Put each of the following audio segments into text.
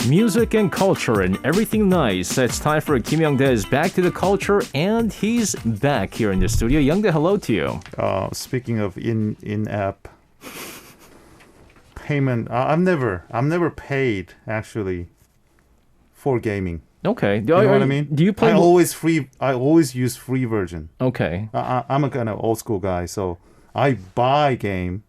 Music and culture and everything nice. It's time for Kim Young-dae's Back to the Culture, and he's back here in the studio. Young-dae, hello to you. Speaking of in-app payment, I've never paid actually for gaming. Okay. You know what I mean? Do you play? I always use free version. Okay. I'm a kind of old school guy, so I buy games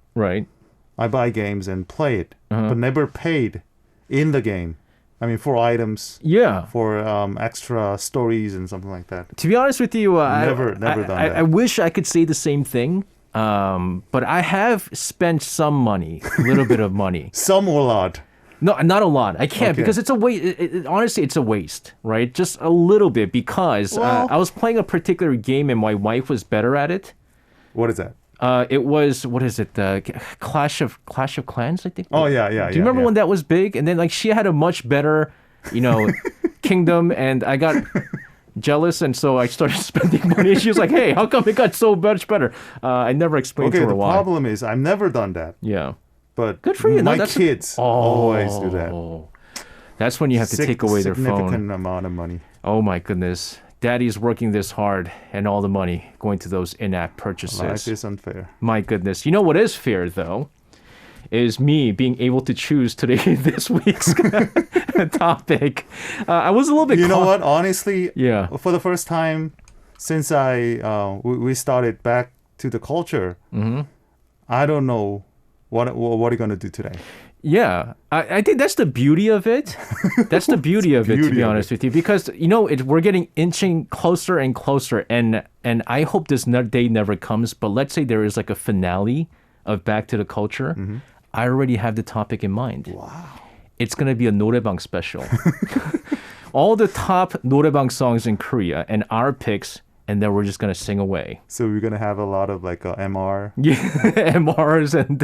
and play it, but never paid in the game. I mean, for items, for extra stories and something like that. To be honest with you, never done that. I wish I could say the same thing, but I have spent some money, a little bit of money. Some or a lot? No, not a lot. I can't because it's a waste. Honestly, it's a waste, right? Just a little bit because I was playing a particular game and my wife was better at it. What is that? It was, what is it? Clash of Clans, I think. Oh, yeah. Do you remember when that was big? And then like she had a much better, kingdom, and I got jealous, and so I started spending money. And she was like, "Hey, how come it got so much better?" I never explained to her why. The problem is I've never done that. Yeah. But good for you. My kids always do that. That's when you have to take away their phone. Significant amount of money. Oh my goodness. Daddy's working this hard and all the money going to those in-app purchases. Life is unfair. My goodness. You know what is fair, though, is me being able to choose this week's topic. I was a little bit... You know what? Honestly, yeah. For the first time since we started Back to the Culture, I don't know what are you going to do today. Yeah, I think that's the beauty of it. That's the beauty of it, to be honest with you, because we're getting inching closer and closer, and I hope this day never comes. But let's say there is like a finale of Back to the Culture. I already have the topic in mind. Wow, it's gonna be a 노래방 special. All the top 노래방 songs in Korea and our picks. And then we're just going to sing away. So we're going to have a lot of like MR? Yeah, MRs and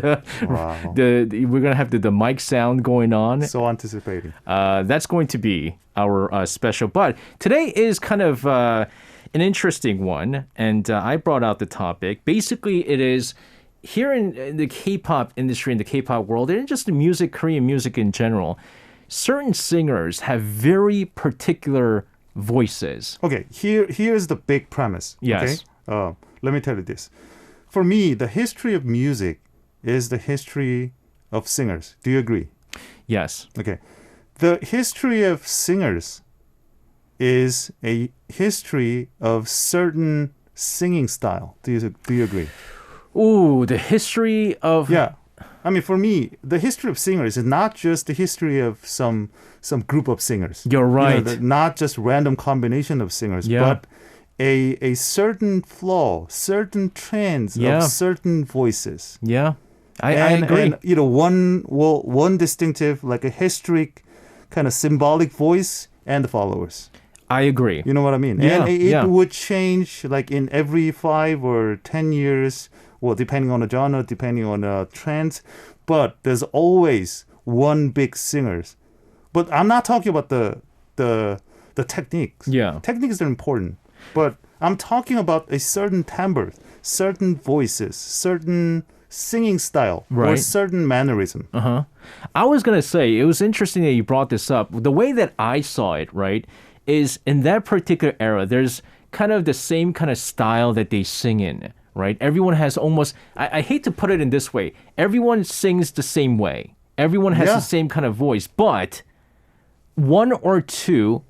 wow. We're going to have the mic sound going on. So anticipating. That's going to be our special. But today is kind of an interesting one. And I brought out the topic. Basically, it is here in the K-pop industry, in the K-pop world, and just the music, Korean music in general, certain singers have very particular voices. Okay, here's the big premise. Yes. Okay? Let me tell you this. For me, the history of music is the history of singers. Do you agree? Yes. Okay. The history of singers is a history of certain singing style. Do you agree? Ooh, the history of... Yeah. I mean, for me, the history of singers is not just the history of some group of singers. You're right. Not just random combination of singers, but a certain flow, certain trends of certain voices. Yeah, I agree. And, one distinctive, like a historic kind of symbolic voice and the followers. I agree. You know what I mean? Yeah, and it would change like in every 5 or 10 years. Well, depending on the genre, depending on the trends, but there's always one big singer. But I'm not talking about the techniques. Yeah, techniques are important, but I'm talking about a certain timbre, certain voices, certain singing style, or certain mannerism. I was gonna say it was interesting that you brought this up. The way that I saw it, right, is in that particular era, there's kind of the same kind of style that they sing in. Right? Everyone has almost, I hate to put it in this way, everyone sings the same way. Everyone has the same kind of voice, but one or two,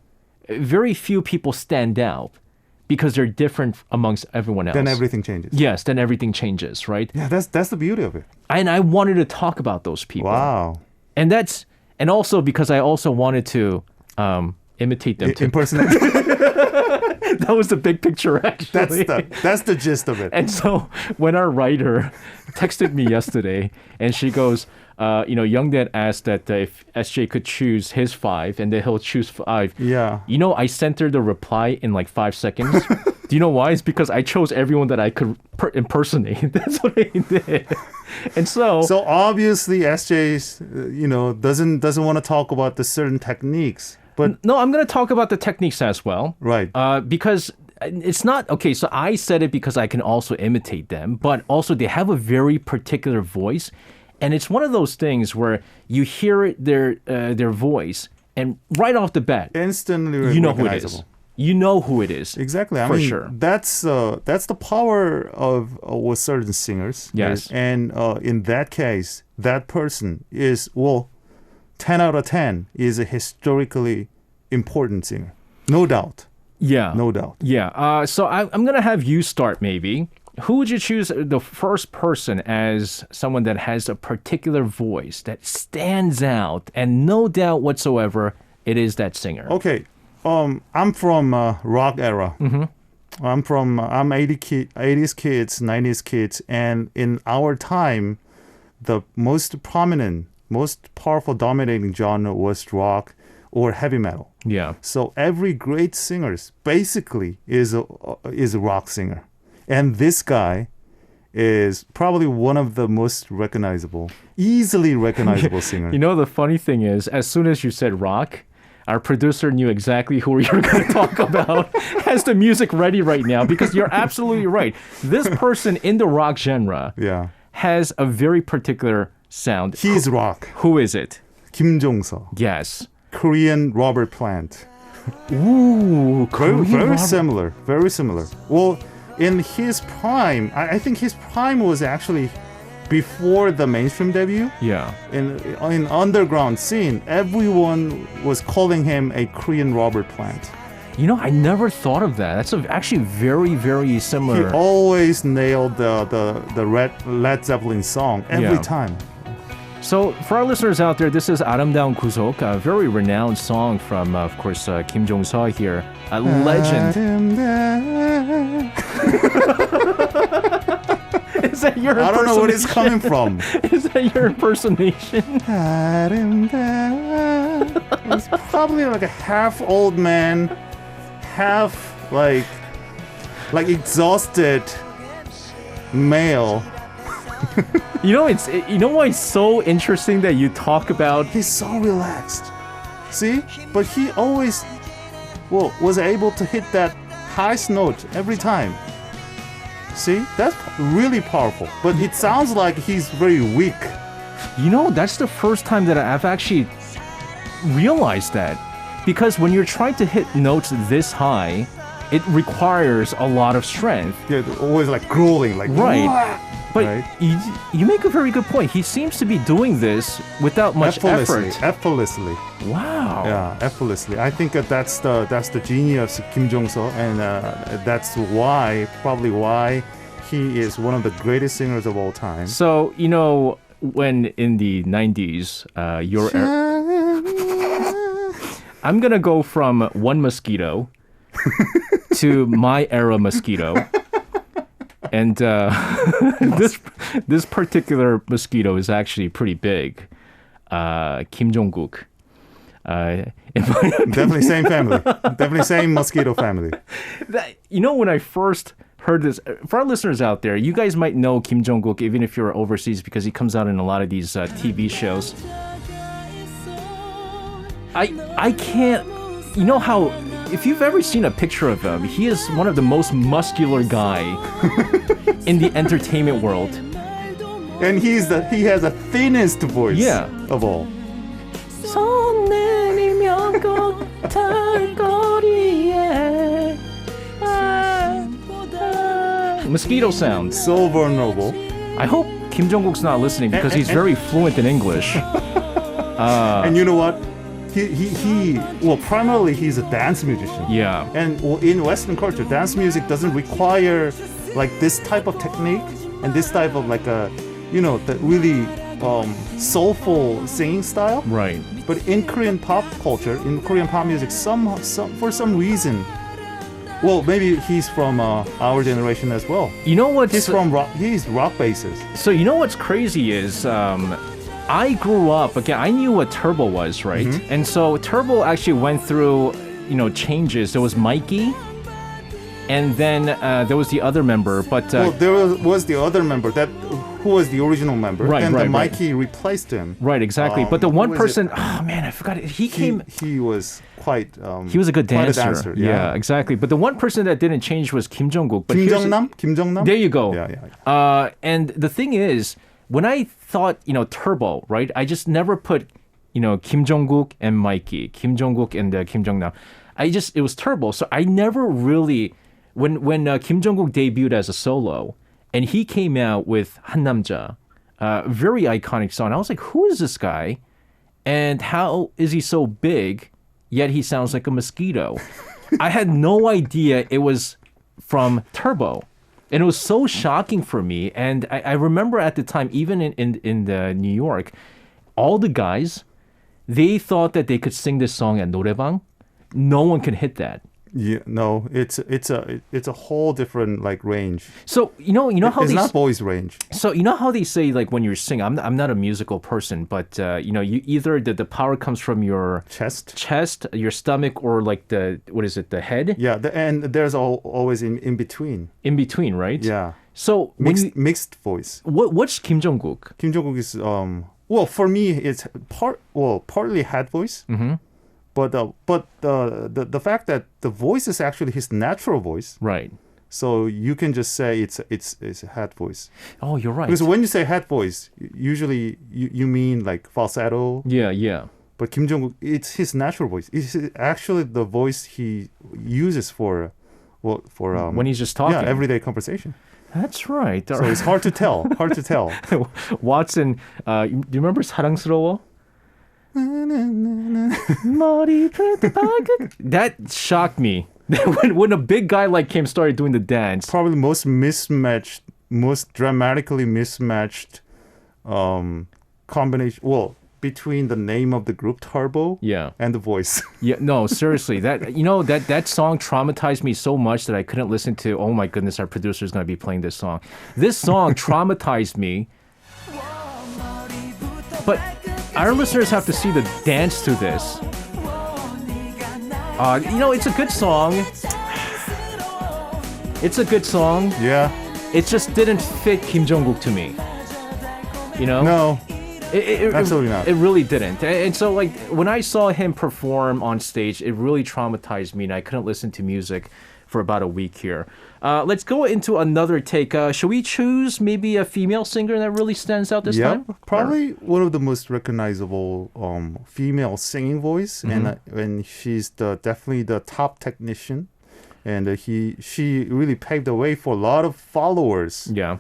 very few people stand out because they're different amongst everyone else. Then everything changes. Yes, then everything changes, right? Yeah, that's the beauty of it. And I wanted to talk about those people. Wow. And also because I also wanted to imitate them too. Impersonate. That was the big picture, actually. That's the gist of it. And so when our writer texted me yesterday, and she goes, Young-dae asked that if SJ could choose his 5, and then he'll choose 5. Yeah. I sent her the reply in like 5 seconds. Do you know why? It's because I chose everyone that I could impersonate. That's what I did. And so obviously SJ, doesn't want to talk about the certain techniques. But no, I'm going to talk about the techniques as well. Right. Because it's not, okay, so I said it because I can also imitate them, but also they have a very particular voice. And it's one of those things where you hear their voice and right off the bat, Instantly you know who it recognizable. is. You know who it is. Exactly. I For mean, sure. that's the power of with certain singers. Yes. Right? And in that case, that person is 10 out of 10 is a historically important singer. No doubt. Yeah. No doubt. Yeah. So I'm going to have you start maybe. Who would you choose the first person as someone that has a particular voice that stands out and no doubt whatsoever it is that singer? Okay. I'm from rock era. Mm-hmm. I'm 80s kids, 90s kids, and in our time, the most prominent, most powerful, dominating genre was rock or heavy metal. Yeah. So every great singer basically is a rock singer, and this guy is probably one of the most easily recognizable singers. You know, the funny thing is, as soon as you said rock, our producer knew exactly who you were going to talk about, has the music ready right now, because you're absolutely right. This person in the rock genre Yeah, has a very particular sound. he's rock. Who is it? Kim Young-dae, Yes. Korean Robert Plant. Ooh, Very, Korean very Robert- similar. Very similar. Well, in his prime, I think his prime was actually before the mainstream debut. Yeah. In underground scene, everyone was calling him a Korean Robert Plant. You know, I never thought of that. That's actually very, very He similar. always nailed the Led Zeppelin song every Yeah. time. So, for our listeners out there, this is 아름다운 구속, a very renowned song from, of course, Kim Young-dae here, a legend. Is that your I don't know where it's impersonation? coming from. Is that your impersonation? It's probably like a half old man, half like exhausted male. You know why it's so interesting that you talk about. He's so relaxed. See? But he always was able to hit that highest note every time. See? That's really powerful. But it sounds like he's very weak. You know, that's the first time that I've actually realized that. Because when you're trying to hit notes this high, it requires a lot of strength. Yeah, always like growling, like Right. "Wah!" But Right. you make a very good point. He seems to be doing this without much effort. Effortlessly. Wow. Yeah, effortlessly. I think that's the genius of Kim Young-dae, and that's probably why he is one of the greatest singers of all time. So, you know, when in the 90s, I'm going to go from one mosquito to my era mosquito. And this particular mosquito is actually pretty big. Kim Jong-guk. Definitely same family. Definitely same mosquito family. You know, when I first heard this, for our listeners out there, you guys might know Kim Jong-guk even if you're overseas because he comes out in a lot of these TV shows. I can't, you know how, if you've ever seen a picture of him, he is one of the most muscular guy in the entertainment world. And he has the thinnest voice Yeah. of all. 손 내리면 꼭 닿을 거리에. Mosquito sounds. So vulnerable. I hope Kim Jong-guk's not listening because he's very fluent in English. And you know what? Primarily he's a dance musician. Yeah. And in Western culture, dance music doesn't require like this type of technique and this type of like the really soulful singing style. Right. But in Korean pop culture, in Korean pop music, for some reason, maybe he's from our generation as well. You know what's He's from rock. He's rock bassist. So you know what's crazy is I grew up again. I knew what Turbo was, right? Mm-hmm. And so Turbo actually went through changes. There was Mikey, and then there was the other member. But There was the other member who was the original member, Right, and right, then right. Mikey replaced him. right, exactly. But the one who was it? person, oh man, I forgot it. He was quite. He was a good quite dancer. yeah. Yeah, exactly. But the one person that didn't change was Kim Jong-guk. But Kim here's- Jong-nam. Kim Jong-nam. There you go. Yeah. And the thing is, when I thought, Turbo, right? I just never put Kim Jong-kook and Mikey, Kim Jong-kook and Kim Jong-nam. It was terrible. So I never really, when Kim Jong-kook debuted as a solo, and he came out with 한남자, very iconic song. I was like, who is this guy? And how is he so big, yet he sounds like a mosquito? I had no idea it was from Turbo. And it was so shocking for me. And I remember at the time, even in the New York, all the guys, they thought that they could sing this song at 노래방. No one can hit that. Yeah, no, it's a whole different like range. So how It's not boys' range. So you know how they say like when you're singing, I'm not a musical person, but you either the power comes from your chest, your stomach, or like the head? Yeah, and there's always in between. In between, right? Yeah. So mixed voice. What's Kim Jong-kook? Kim Jong-kook is well, for me it's partly head voice. Mm-hmm. But the fact that the voice is actually his natural voice, Right. so you can just say it's a head voice. Oh, you're right. Because when you say head voice, usually you mean like falsetto. Yeah. But Kim Jong-kook, it's his natural voice. It's actually the voice he uses for when he's just talking. Yeah, everyday conversation. That's right. So it's hard to tell. Watson, do you remember 사랑스러워? That shocked me. when a big guy like Kim started doing the dance. Probably most dramatically mismatched combination. Well, between the name of the group Turbo, and the voice. Yeah, no, seriously, that song traumatized me so much that I couldn't listen to. Oh my goodness, our producer is going to be playing this song. This song traumatized me, but our listeners have to see the dance to this. It's a good song. It's a good song. Yeah. It just didn't fit Kim Jong-kook to me. No. Absolutely not. It really didn't. And so, like, when I saw him perform on stage, it really traumatized me, and I couldn't listen to music for about a week here. Let's go into another take. Should we choose maybe a female singer that really stands out this time? Probably one of the most recognizable female singing voice, and she's definitely the top technician, and she really paved the way for a lot of followers. Yeah.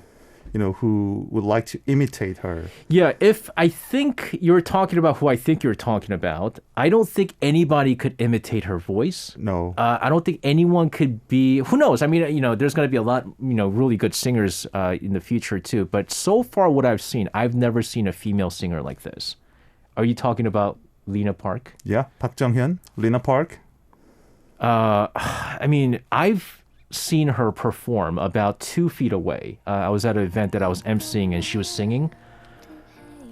Who would like to imitate her. Yeah, if I think you're talking about who I think you're talking about, I don't think anybody could imitate her voice. No. I don't think anyone could be, who knows? I mean, there's going to be a lot, really good singers in the future too. But so far what I've seen, I've never seen a female singer like this. Are you talking about Lena Park? Yeah, Park Jung-hyun, Lena Park. I mean, I've seen her perform about 2 feet away. I was at an event that I was emceeing and she was singing.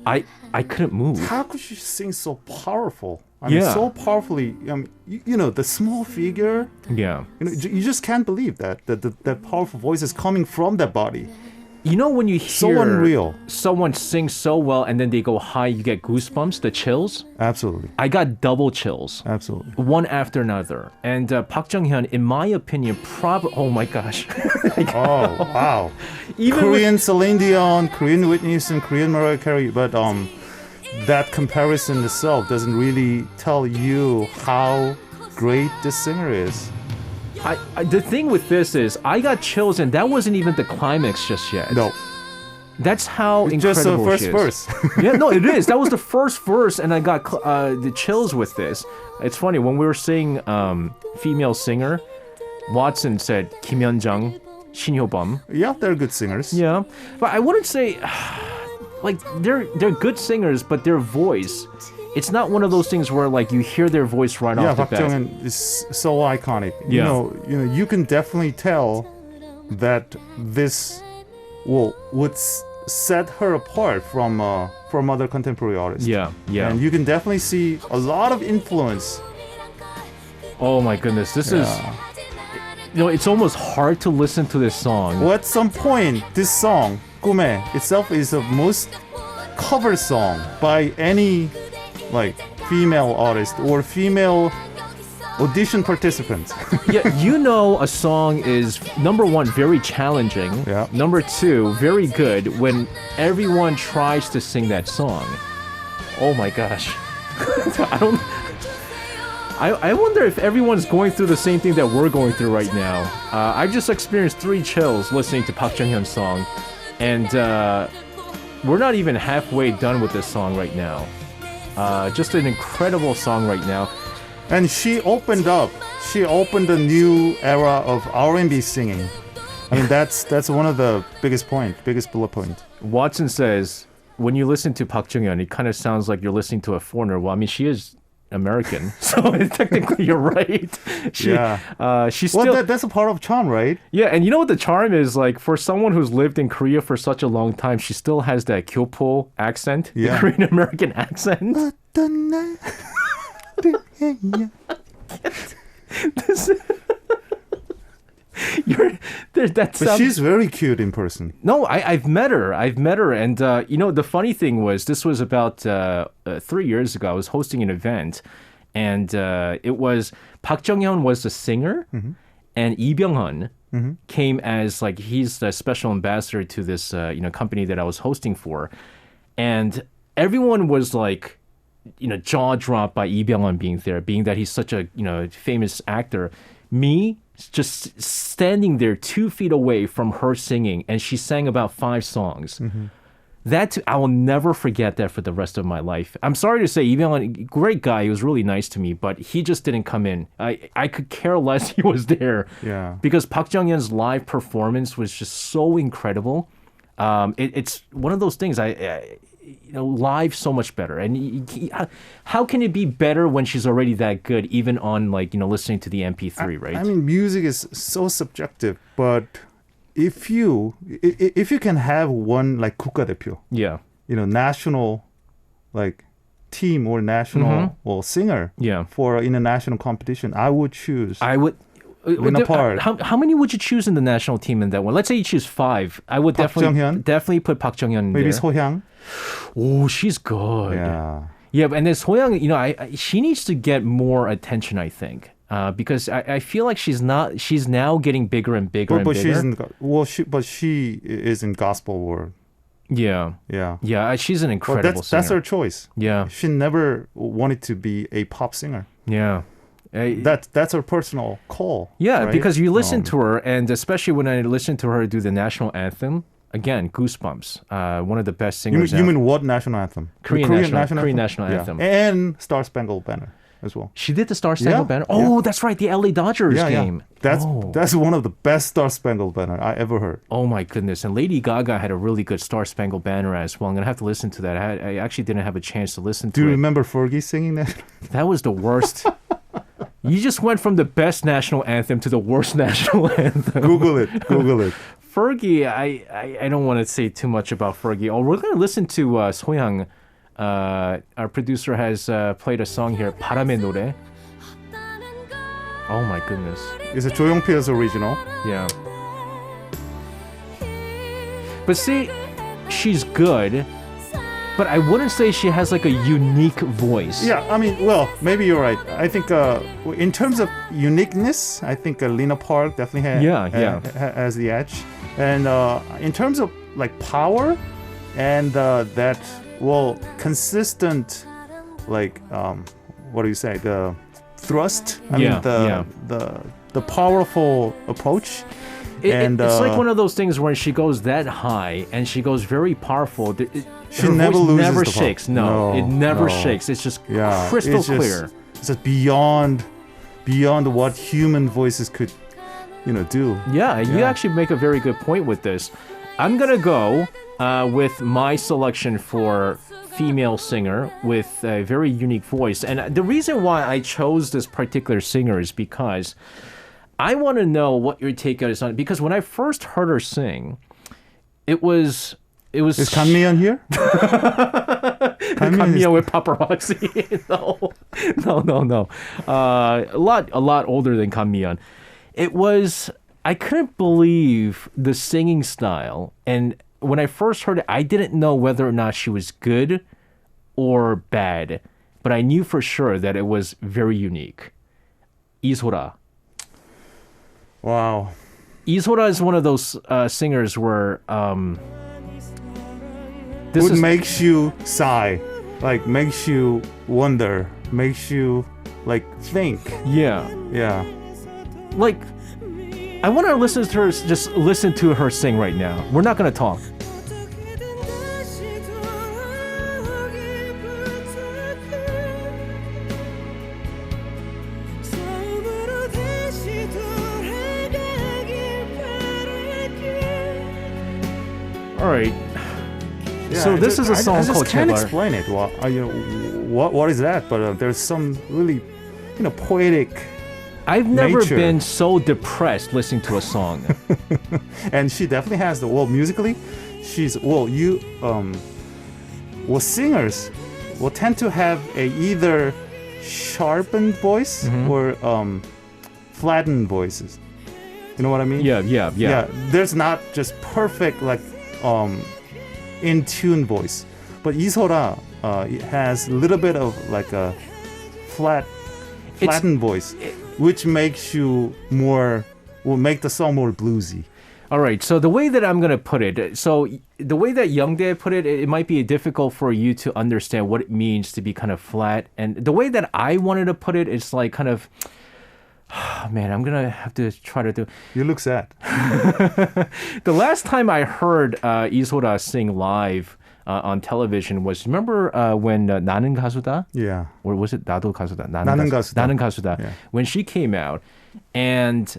I couldn't move. How could she sing so powerful? I mean, so powerfully. The small figure. Yeah. You just can't believe that powerful voice is coming from that body. When you hear unreal. Someone sing so well and then they go high, you get goosebumps, the chills. Absolutely. I got double chills. Absolutely. One after another. And Park Jung-hyun, in my opinion, oh my gosh. Oh, wow. Korean Celine Dion, Korean Whitney Houston, Korean Mariah Carey, but that comparison itself doesn't really tell you how great this singer is. The thing with this is, I got chills, and that wasn't even the climax just yet. No. That's how it's incredible just the first verse. Yeah, no, it is. That was the first verse, and I got the chills with this. It's funny, when we were saying female singer, Watson said Kim Young-dae, Shin Hyo-bum. Yeah, they're good singers. Yeah, but I wouldn't say, like, they're good singers, but their voice, it's not one of those things where like you hear their voice right off the bat. Yeah, Park Jung-hyun is so iconic. Yeah. You can definitely tell that this would set her apart from other contemporary artists. Yeah. And you can definitely see a lot of influence. Oh my goodness, this is. It's almost hard to listen to this song. Well, at some point, this song "꿈에" itself is the most cover song by any female artist or female audition participant. Yeah, a song is number 1 very challenging. Yeah. Number 2 very good when everyone tries to sing that song. Oh my gosh. I don't. I wonder if everyone's going through the same thing that we're going through right now. I just experienced 3 chills listening to Park Jung-hyun's song, and we're not even halfway done with this song right now. Just an incredible song right now. And she opened a new era of R&B singing. I mean, that's one of the biggest bullet point. Watson says, when you listen to Park Jung-hyun, it kind of sounds like you're listening to a foreigner. Well, I mean, she is American, so technically you're right. She's still. Well, that's a part of charm, right? Yeah, and you know what the charm is? Like, for someone who's lived in Korea for such a long time, she still has that Kyopo accent, the Korean American accent. But she's very cute in person. No, I've met her, and the funny thing was, this was about 3 years ago. I was hosting an event, and it was Park Jung-hyun was the singer, and Lee Byung-hun came as, like, he's the special ambassador to this company that I was hosting for, and everyone was like, jaw dropped by Lee Byung-hun being there, being that he's such a famous actor. Me just standing there 2 feet away from her singing, and she sang about 5 songs. I will never forget that for the rest of my life. I'm sorry to say, even great guy, he was really nice to me, but he just didn't come in. I could care less he was there. Yeah. Because Park Jung-hyun's live performance was just so incredible. It's one of those things. Live so much better. And how can it be better when she's already that good, even on listening to the MP3, right? I mean, music is so subjective, but if you can have one like 국가대표, national team or national singer for an international competition, I would choose. Lina Park. How many would you choose in the national team in that one? Let's say you choose 5. I would definitely put Park Jung-hyun Maybe there. Sohyang. Oh, she's good. Yeah, and then Sohyang, she needs to get more attention, I think, because I feel like she's now getting bigger and bigger and bigger. She is in gospel world. Yeah. She's an incredible singer. That's her choice. Yeah, she never wanted to be a pop singer. Yeah. That's her personal call. Yeah, right? because you listen to her, and especially when I listen to her do the national anthem, again, goosebumps. One of the best singers. You mean what national anthem? Korean national anthem. And Star Spangled Banner as well. She did the Star Spangled Banner? Oh, that's right, the LA Dodgers game. That's one of the best Star Spangled Banner I ever heard. Oh my goodness. And Lady Gaga had a really good Star Spangled Banner as well. I'm going to have to listen to that. I actually didn't have a chance to listen to it. Do you remember Fergie singing that? That was the worst. You just went from the best national anthem to the worst national anthem. Google it. Fergie, I don't want to say too much about Fergie. Oh, we're going to listen to Sohyang. Our producer has played a song here, 바람의 노래. Oh my goodness. It's a 조용필's original. Yeah. But see, she's good, but I wouldn't say she has like a unique voice. Yeah, I mean, well, maybe you're right. I think in terms of uniqueness, I think Lina Park definitely has the edge. And in terms of like power and that, consistent, like, what do you say, the thrust? I mean, the powerful approach. It's like one of those things where she goes that high and she goes very powerful. She never shakes. No, it never shakes. It's just crystal clear. It's just beyond what human voices could, do. Yeah, you actually make a very good point with this. I'm gonna go with my selection for female singer with a very unique voice, and the reason why I chose this particular singer is because I want to know what your take is on it. Because when I first heard her sing, it was. Is Kanmiyeon here? Kanmiyeon with paparazzi. No. A lot older than Kanmiyeon. It was. I couldn't believe the singing style, and when I first heard it, I didn't know whether or not she was good or bad, but I knew for sure that it was very unique. Isora. Wow. Isora is one of those singers where makes you sigh. like makes you wonder, makes you like think. Yeah. Yeah. Like, I want our listeners to just listen to her sing right now. We're not gonna talk. All right. Yeah, So this is a song I just called can't 제발. explain it. What is that? But there's some really, poetic. I've never nature. been so depressed listening to a song. And she definitely has musically, she's singers will tend to have a either sharpened voice or flattened voices. You know what I mean? Yeah. There's not just perfect in tune voice, but Isora it has a little bit of like a flattened voice, which makes will make the song more bluesy. All right, so the way that I'm going to put it, so the way that Young-dae put it, it might be difficult for you to understand what it means to be kind of flat. And the way that I wanted to put it is like kind of, man, I'm going to have to try to do. You look sad. The last time I heard Isora sing live on television was, remember when 나는 가수다? Yeah. Or was it 나도 가수다? 나는 가수다. 나는 가수다. Yeah. When she came out, and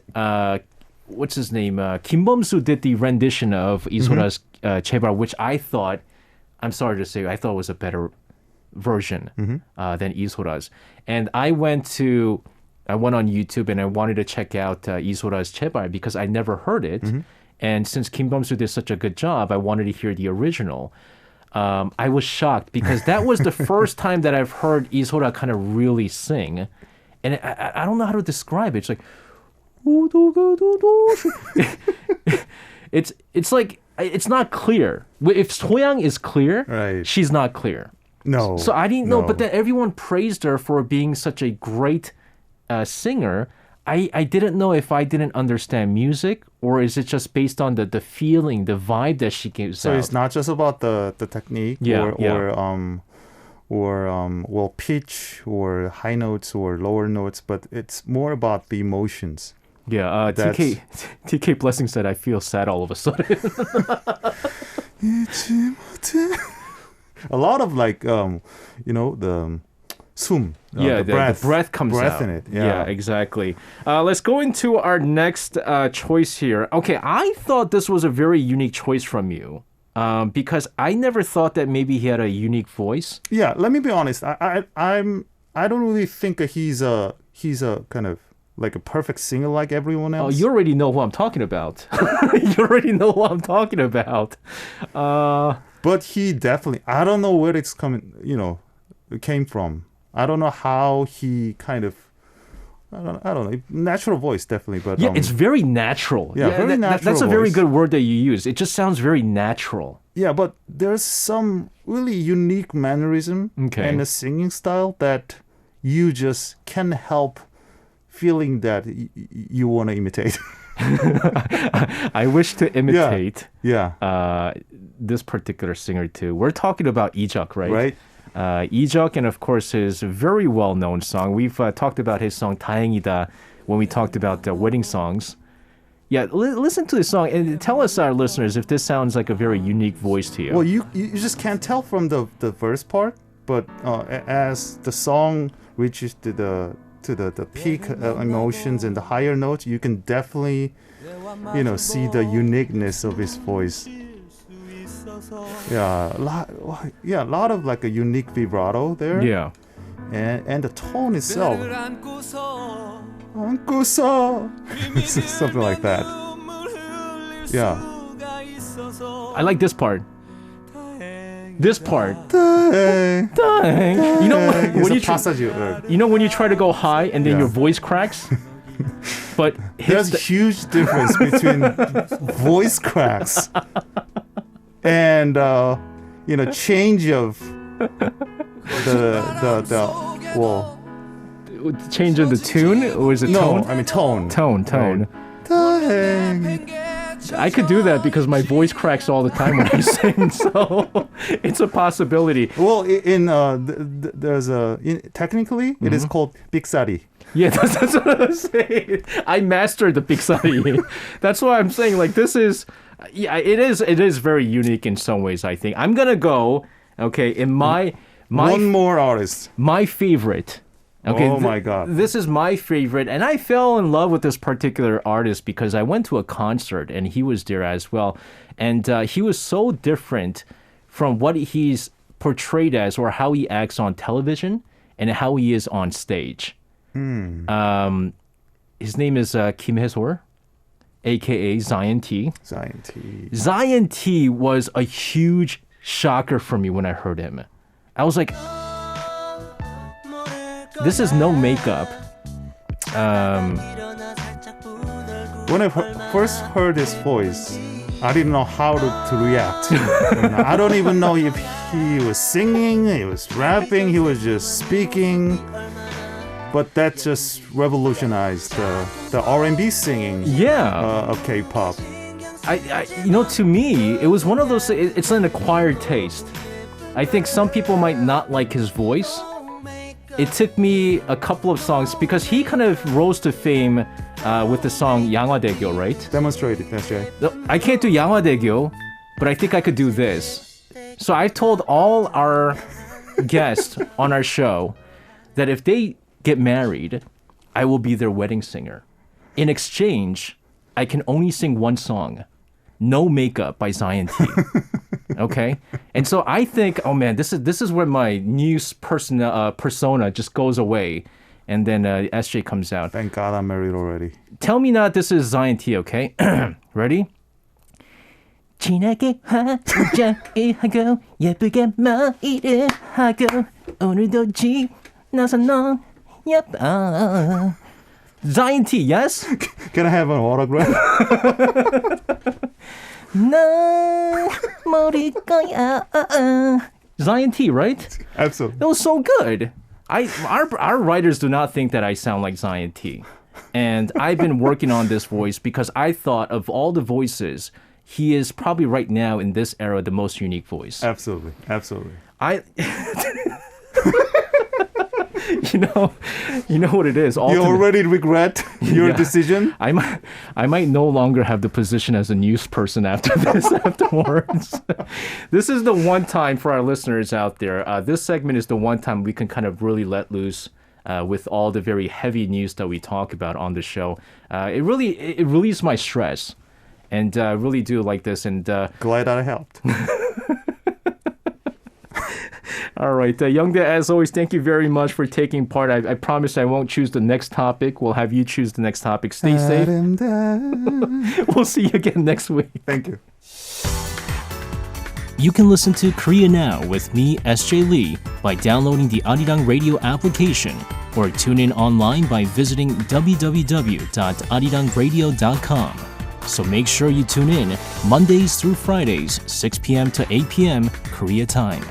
what's his name? Kim Bum-soo did the rendition of Isora's 제발, which I thought, I'm sorry to say, I thought was a better version than Isora's. And I went on YouTube and I wanted to check out Isora's 제발 because I never heard it. And since Kim Bum-soo did such a good job, I wanted to hear the original. I was shocked because that was the first time that I've heard Isora kind of really sing. And I don't know how to describe it. It's like, it's like, it's not clear. If Soyang is clear, right, she's not clear. No. So I didn't know, no. but then everyone praised her for being such a great singer. I didn't know if I didn't understand music or is it just based on the feeling, the vibe that she gives out. So it's not just about the technique or pitch or high notes or lower notes, but it's more about the emotions. Yeah, TK Blessing said, I feel sad all of a sudden. A lot of the sum. The breath comes out. In it. Yeah, exactly. Let's go into our next choice here. Okay, I thought this was a very unique choice from you because I never thought that maybe he had a unique voice. Yeah, let me be honest. I don't really think he's a kind of like a perfect singer like everyone else. Oh, you already know who I'm talking about. But he definitely, I don't know where it's coming, it came from. I don't know how he kind of, I don't know, natural voice definitely, but yeah, it's very natural. Yeah, very natural. That's a very voice. good word that you use. It just sounds very natural. Yeah, but there's some really unique mannerism and a singing style that you just can't help feeling that you want to imitate. I wish to imitate this particular singer too. We're talking about Ijeok, right? Right. Ijeok, and of course his very well-known song. We've talked about his song 다행이다 when we talked about wedding songs. Yeah, listen to this song and tell us, our listeners, if this sounds like a very unique voice to you. Well, you just can't tell from the verse part, but as the song reaches to the peak emotions and the higher notes, you can definitely, see the uniqueness of his voice. Yeah, a lot of like a unique vibrato there. Yeah. And the tone itself. Something like that. Yeah. I like this part. This part. Dang. You know when you try to go high and then your voice cracks? But there's a huge difference between voice cracks and change of change of the tune, or is it tone? No, I mean tone. Tone. Dang. I could do that because my voice cracks all the time when I sing, so it's a possibility. Well, there's technically it is called 빅사리. Yeah, that's what I'm saying. I mastered the 빅사리. That's why I'm saying like this is, yeah, it is very unique in some ways. I think I'm gonna go. Okay, in my one more artist. My favorite. Okay, oh my God. This is my favorite, and I fell in love with this particular artist because I went to a concert and he was there as well, and he was so different from what he's portrayed as or how he acts on television and how he is on stage. His name is Kim Hye-sor, aka Zion T. Zion T. Zion T was a huge shocker for me when I heard him. I was like, this is no makeup. When I first heard his voice, I didn't know how to react. I don't even know if he was singing, he was rapping, he was just speaking. But that just revolutionized the R&B singing of K-pop. To me, it was one of those. It's an acquired taste. I think some people might not like his voice. It took me a couple of songs because he kind of rose to fame with the song 양화대교, right? Demonstrate it, SJ. I can't do 양화대교, but I think I could do this. So I told all our guests on our show that if they get married, I will be their wedding singer. In exchange, I can only sing one song, No Makeup by Zion T. Okay? And so I think, oh man, this is where my news persona just goes away. And then SJ comes out. Thank God I'm married already. Tell me not this is Zion T, okay? Ready? 진하게 화장을 하고 예쁘게 머리를 하고 오늘도 집 나서 너 예뻐. Zion T, yes? Can I have an autograph? 너 모를 거야. Zion T, right? Absolutely. That was so good. Our writers do not think that I sound like Zion T. And I've been working on this voice because I thought of all the voices, he is probably right now in this era the most unique voice. Absolutely. Absolutely. You know what it is. You already regret your decision? I might no longer have the position as a news person after this afterwards. This is the one time for our listeners out there. This segment is the one time we can kind of really let loose with all the very heavy news that we talk about on the show. It relieves my stress. And I really do like this. And glad I helped. All right. Young-dae, as always, thank you very much for taking part. I promise I won't choose the next topic. We'll have you choose the next topic. Stay safe. We'll see you again next week. Thank you. You can listen to Korea Now with me, SJ Lee, by downloading the Arirang radio application or tune in online by visiting www.arirangradio.com. So make sure you tune in Mondays through Fridays, 6 p.m. to 8 p.m. Korea time.